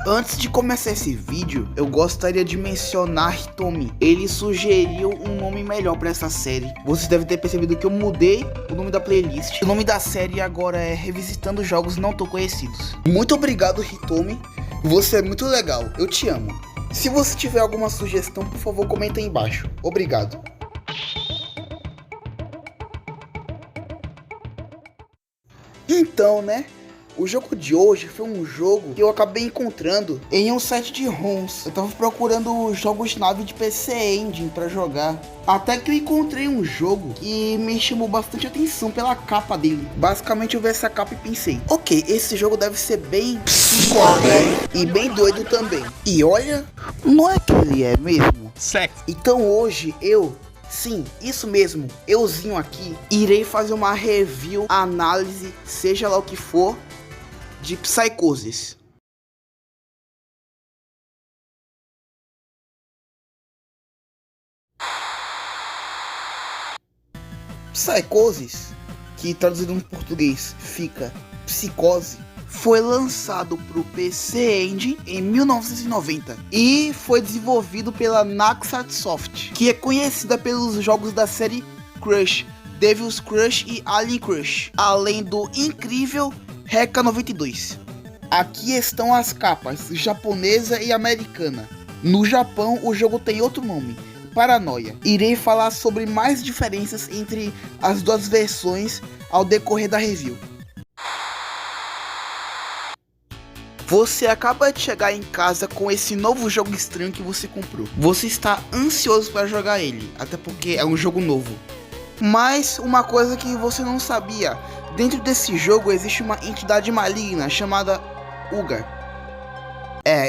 Antes de começar esse vídeo, eu gostaria de mencionar Hitomi. Ele sugeriu um nome melhor para essa série. Vocês devem ter percebido que eu mudei o nome da playlist. O nome da série agora é Revisitando Jogos Não Tão Conhecidos. Muito obrigado, Hitomi. Você é muito legal. Eu te amo. Se você tiver alguma sugestão, por favor, comenta aí embaixo. Obrigado. Então, né? O jogo de hoje foi um jogo que eu acabei encontrando em um site de ROMs. Eu tava procurando jogos de nave de PC Engine pra jogar. Até que eu encontrei um jogo que me chamou bastante atenção pela capa dele. Basicamente eu vi essa capa e pensei, ok, esse jogo deve ser bem psicodélico e bem doido também. E olha, não é que ele é mesmo? Certo. Então hoje sim, isso mesmo, euzinho aqui, irei fazer uma review, análise, seja lá o que for, de Psychosis. Psychosis, que traduzido em português fica psicose, foi lançado para o PC Engine em 1990 e foi desenvolvido pela Naxat Soft, que é conhecida pelos jogos da série Crush, Devil's Crush e Alien Crush, além do incrível Rekka 92. Aqui estão as capas japonesa e americana. No Japão o jogo tem outro nome, Paranoia. Irei falar sobre mais diferenças entre as duas versões ao decorrer da review. Você acaba de chegar em casa com esse novo jogo estranho que você comprou. Você está ansioso para jogar ele, até porque é um jogo novo. Mas uma coisa que você não sabia, dentro desse jogo existe uma entidade maligna chamada Ugar.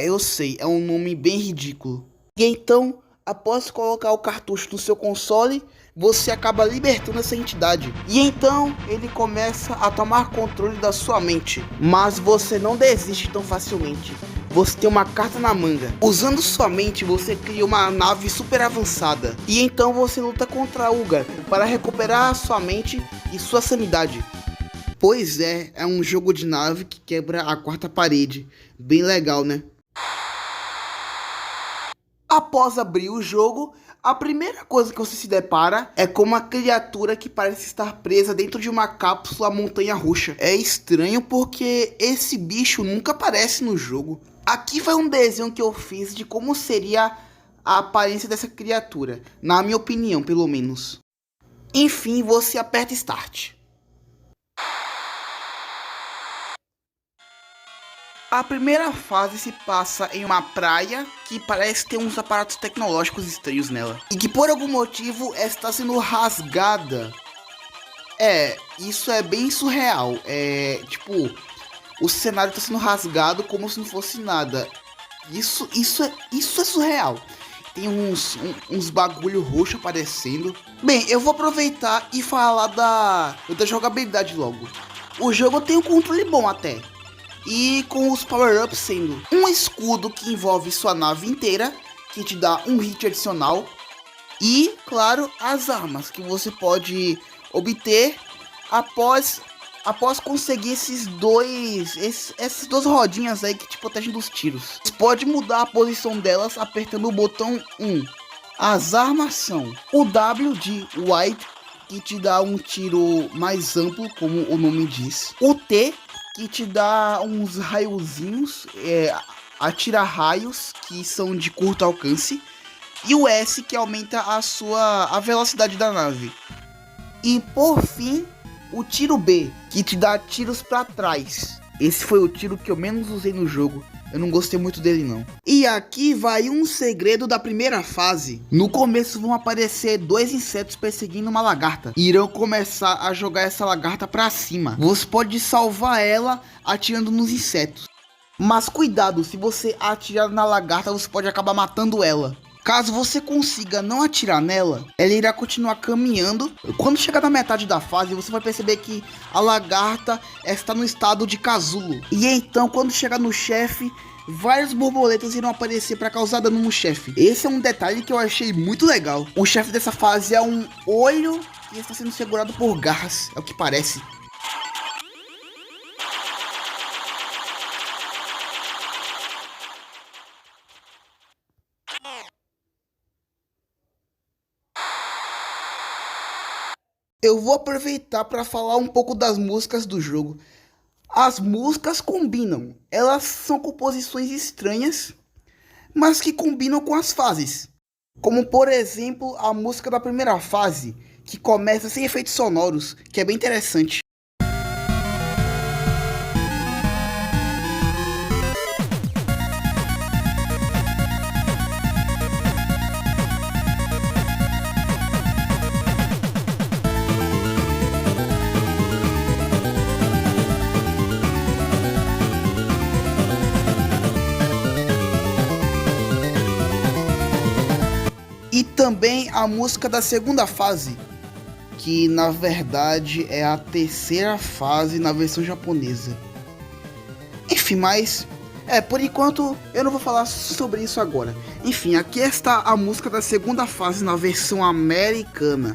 Eu sei, é um nome bem ridículo. E então, após colocar o cartucho no seu console, você acaba libertando essa entidade. E então, ele começa a tomar controle da sua mente. Mas você não desiste tão facilmente. Você tem uma carta na manga. Usando sua mente, você cria uma nave super avançada. E então você luta contra a Ugar para recuperar a sua mente e sua sanidade. Pois é um jogo de nave que quebra a quarta parede. Bem legal, né? Após abrir o jogo, a primeira coisa que você se depara é com uma criatura que parece estar presa dentro de uma cápsula montanha-russa. É estranho porque esse bicho nunca aparece no jogo. Aqui vai um desenho que eu fiz de como seria a aparência dessa criatura, na minha opinião, pelo menos. Enfim, você aperta Start. A primeira fase se passa em uma praia que parece ter uns aparatos tecnológicos estranhos nela. E que por algum motivo está sendo rasgada. Isso é bem surreal. Tipo, o cenário está sendo rasgado como se não fosse nada. Isso é surreal. Tem uns bagulho roxo aparecendo. Bem, eu vou aproveitar e falar da jogabilidade logo. O jogo tem um controle bom até. E com os power-ups sendo um escudo que envolve sua nave inteira, que te dá um hit adicional. E, claro, as armas que você pode obter após conseguir essas duas rodinhas aí que te protegem dos tiros. Você pode mudar a posição delas apertando o botão 1. As armas são o W de Wide, que te dá um tiro mais amplo, como o nome diz. O T, que te dá uns raiozinhos, atira raios que são de curto alcance. E o S, que aumenta a velocidade da nave. E por fim, o tiro B, que te dá tiros para trás. Esse foi o tiro que eu menos usei no jogo. Eu não gostei muito dele não. E aqui vai um segredo da primeira fase. No começo vão aparecer dois insetos perseguindo uma lagarta. E irão começar a jogar essa lagarta pra cima. Você pode salvar ela atirando nos insetos. Mas cuidado, se você atirar na lagarta, você pode acabar matando ela. Caso você consiga não atirar nela, ela irá continuar caminhando. Quando chegar na metade da fase, você vai perceber que a lagarta está no estado de casulo. E então, quando chegar no chefe, várias borboletas irão aparecer para causar dano no chefe. Esse é um detalhe que eu achei muito legal. O chefe dessa fase é um olho que está sendo segurado por garras, é o que parece. Eu vou aproveitar para falar um pouco das músicas do jogo. As músicas combinam. Elas são composições estranhas, mas que combinam com as fases. Como, por exemplo, a música da primeira fase, que começa sem efeitos sonoros, que é bem interessante. E também a música da segunda fase, que na verdade é a terceira fase na versão japonesa. Enfim, mas por enquanto eu não vou falar sobre isso agora. Enfim, aqui está a música da segunda fase na versão americana.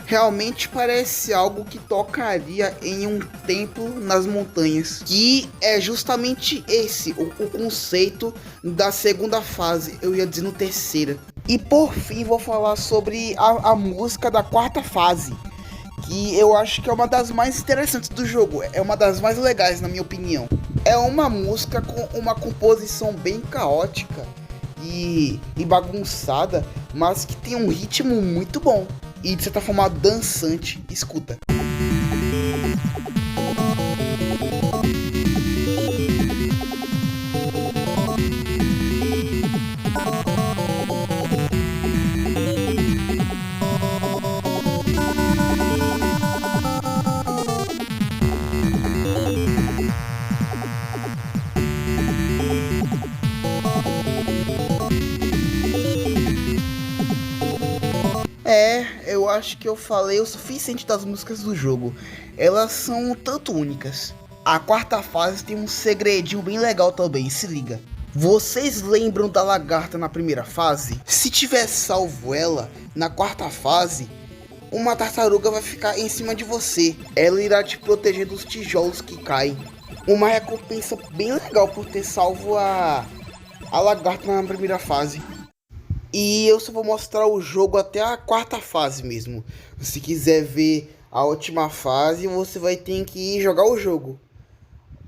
Realmente parece algo que tocaria em um templo nas montanhas. Que é justamente esse, o conceito da segunda fase, eu ia dizer no terceira. E por fim vou falar sobre a música da quarta fase, que eu acho que é uma das mais interessantes do jogo, é uma das mais legais na minha opinião. É uma música com uma composição bem caótica e bagunçada, mas que tem um ritmo muito bom e de certa forma dançante. Escuta. Eu acho que eu falei o suficiente das músicas do jogo. Elas são um tanto únicas. A quarta fase tem um segredinho bem legal também, se liga. Vocês lembram da lagarta na primeira fase? Se tiver salvo ela na quarta fase, uma tartaruga vai ficar em cima de você. Ela irá te proteger dos tijolos que caem. Uma recompensa bem legal por ter salvo a lagarta na primeira fase. E eu só vou mostrar o jogo até a quarta fase mesmo. Se quiser ver a última fase, você vai ter que ir jogar o jogo.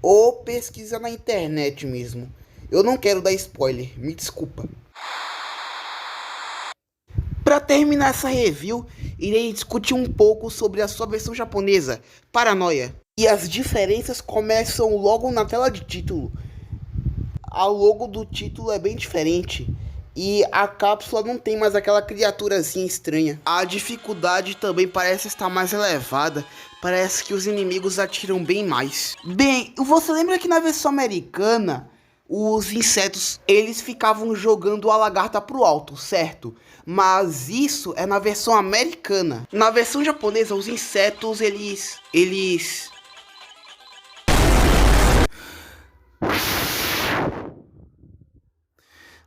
Ou pesquisar na internet mesmo. Eu não quero dar spoiler, me desculpa. Para terminar essa review, irei discutir um pouco sobre a sua versão japonesa, Paranoia. E as diferenças começam logo na tela de título. A logo do título é bem diferente. E a cápsula não tem mais aquela criaturazinha estranha. A dificuldade também parece estar mais elevada. Parece que os inimigos atiram bem mais. Bem, você lembra que na versão americana, os insetos, eles ficavam jogando a lagarta pro alto, certo? Mas isso é na versão americana. Na versão japonesa, os insetos, eles...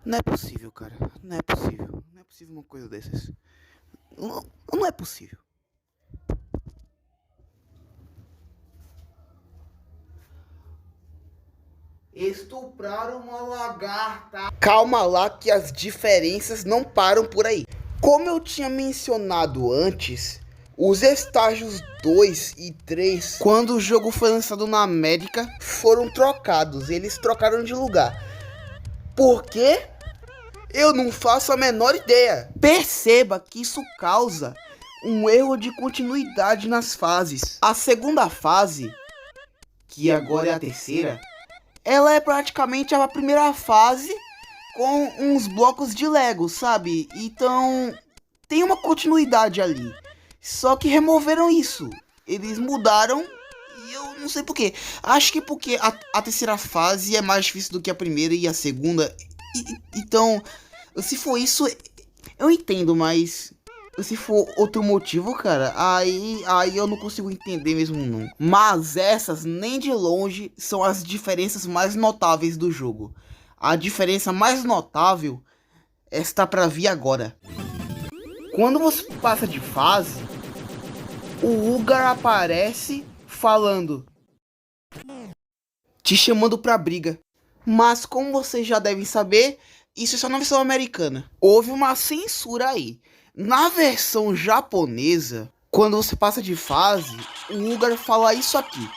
Não é possível, cara. Não é possível. Não é possível uma coisa dessas. Não é possível. Estupraram uma lagarta. Calma lá que as diferenças não param por aí. Como eu tinha mencionado antes, os estágios 2 e 3, quando o jogo foi lançado na América, foram trocados. Eles trocaram de lugar. Por quê? Eu não faço a menor ideia. Perceba que isso causa um erro de continuidade nas fases. A segunda fase, que agora é a terceira, ela é praticamente a primeira fase com uns blocos de Lego, sabe? Então tem uma continuidade ali. Só que removeram isso. Eles mudaram e eu não sei porquê. Acho que porque a terceira fase é mais difícil do que a primeira e a segunda. Então, se for isso, eu entendo, mas Se for outro motivo, cara, aí eu não consigo entender mesmo não. Mas essas, nem de longe, são as diferenças mais notáveis do jogo. A diferença mais notável está pra vir agora. Quando você passa de fase, o Ugar aparece falando, te chamando pra briga. Mas como vocês já devem saber, isso é só na versão americana. Houve uma censura aí. Na versão japonesa, quando você passa de fase, o Ugar fala isso aqui.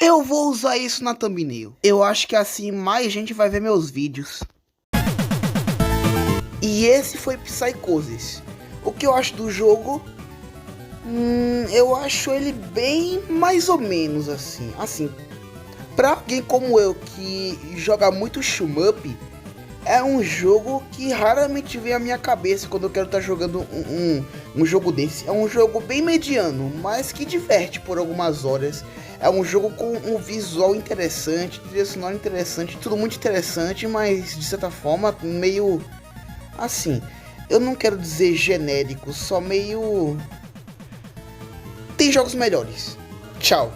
Eu vou usar isso na thumbnail. Eu acho que assim mais gente vai ver meus vídeos. E esse foi Psychosis. O que eu acho do jogo? Eu acho ele bem mais ou menos assim. Pra alguém como eu que joga muito shmup, é um jogo que raramente vem à minha cabeça quando eu quero estar jogando um jogo desse. É um jogo bem mediano, mas que diverte por algumas horas. É um jogo com um visual interessante, trilha sonora interessante, tudo muito interessante, mas de certa forma meio assim. Eu não quero dizer genérico, só meio... Tem jogos melhores. Tchau.